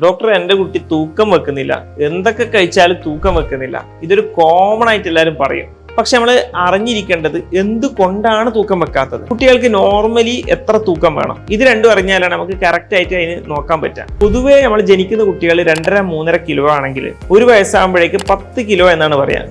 Doctor എൻ്റെ കുട്ടി തൂക്കം വെക്കുന്നില്ല, എന്തൊക്കെ കഴിച്ചാലും തൂക്കം വെക്കുന്നില്ല. ഇതൊരു കോമൺ ആയിട്ട് എല്ലാവരും പറയും. പക്ഷെ നമ്മൾ അറിഞ്ഞിരിക്കേണ്ടത് എന്തുകൊണ്ടാണ് തൂക്കം വെക്കാത്തത്. കുട്ടികൾക്ക് നോർമലി എത്ര തൂക്കം വേണം, ഇത് രണ്ടും അറിഞ്ഞാലാണ് നമുക്ക് കറക്റ്റ് ആയിട്ട് അതിന് നോക്കാൻ പറ്റുക. പൊതുവേ നമ്മൾ ജനിക്കുന്ന കുട്ടികൾ 2.5-3.5 കിലോ ആണെങ്കിൽ 1 വയസ്സാകുമ്പോഴേക്ക് 10 കിലോ എന്നാണ് പറയാ.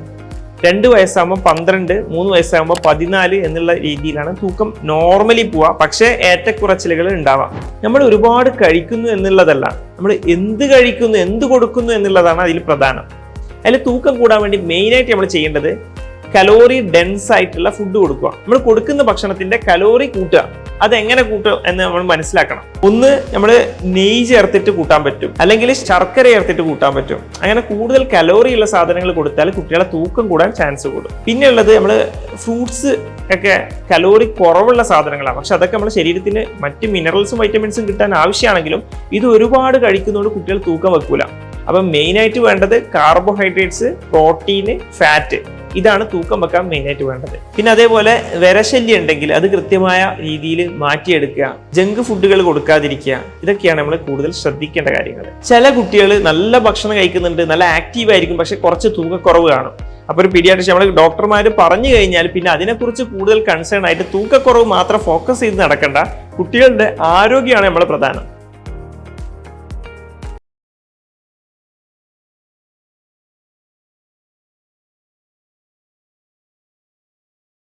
2 വയസ്സാകുമ്പോൾ 12, 3 വയസ്സാകുമ്പോൾ 14 എന്നുള്ള രീതിയിലാണ് തൂക്കം നോർമലി പോവുക. പക്ഷേ ഏറ്റക്കുറച്ചിലുകൾ ഉണ്ടാവാം. നമ്മൾ ഒരുപാട് കഴിക്കുന്നു എന്നുള്ളതല്ല, നമ്മൾ എന്ത് കഴിക്കുന്നു, എന്ത് കൊടുക്കുന്നു എന്നുള്ളതാണ് അതിൽ പ്രധാനം. അതിൽ തൂക്കം കൂടാൻ വേണ്ടി മെയിനായിട്ട് നമ്മൾ ചെയ്യേണ്ടത് കലോറി ഡെൻസ് ആയിട്ടുള്ള ഫുഡ് കൊടുക്കുക. നമ്മൾ കൊടുക്കുന്ന ഭക്ഷണത്തിന്റെ കലോറി കൂട്ടുക. അതെങ്ങനെ കൂട്ടുക എന്ന് നമ്മൾ മനസ്സിലാക്കണം. ഒന്ന്, നമ്മൾ നെയ്യ് ചേർത്തിട്ട് കൂട്ടാൻ പറ്റും, അല്ലെങ്കിൽ ശർക്കര ചേർത്തിട്ട് കൂട്ടാൻ പറ്റും. അങ്ങനെ കൂടുതൽ കലോറി ഉള്ള സാധനങ്ങൾ കൊടുത്താൽ കുട്ടികളെ തൂക്കം കൂടാൻ ചാൻസ് കൂടും. പിന്നെ ഉള്ളത്, നമ്മൾ ഫ്രൂട്ട്സ് ഒക്കെ കലോറി കുറവുള്ള സാധനങ്ങളാണ്. പക്ഷെ അതൊക്കെ നമ്മുടെ ശരീരത്തിന് മറ്റ് മിനറൽസും വൈറ്റമിൻസും കിട്ടാൻ ആവശ്യമാണെങ്കിലും ഇത് ഒരുപാട് കഴിക്കുന്നതുകൊണ്ട് കുട്ടികൾ തൂക്കം വെക്കൂല. അപ്പം മെയിനായിട്ട് വേണ്ടത് കാർബോഹൈഡ്രേറ്റ്സ്, പ്രോട്ടീന്, ഫാറ്റ്, ഇതാണ് തൂക്കം വെക്കാൻ മെയിനായിട്ട് വേണ്ടത്. പിന്നെ അതേപോലെ വിരശല്യം ഉണ്ടെങ്കിൽ അത് കൃത്യമായ രീതിയിൽ മാറ്റിയെടുക്കുക, ജങ്ക് ഫുഡുകൾ കൊടുക്കാതിരിക്കുക. ഇതൊക്കെയാണ് നമ്മൾ കൂടുതൽ ശ്രദ്ധിക്കേണ്ട കാര്യങ്ങൾ. ചില കുട്ടികൾ നല്ല ഭക്ഷണം കഴിക്കുന്നുണ്ട്, നല്ല ആക്റ്റീവ് ആയിരിക്കും, പക്ഷെ കുറച്ച് തൂക്കക്കുറവ് കാണും. അപ്പോൾ ഒരു പീഡിയാട്രിഷ്യൻ, നമ്മൾ ഡോക്ടർമാർ പറഞ്ഞു കഴിഞ്ഞാൽ പിന്നെ അതിനെക്കുറിച്ച് കൂടുതൽ കൺസേൺ ആയിട്ട് തൂക്കക്കുറവ് മാത്രം ഫോക്കസ് ചെയ്ത് നടക്കേണ്ട. കുട്ടികളുടെ ആരോഗ്യമാണ് നമ്മൾ പ്രധാനം.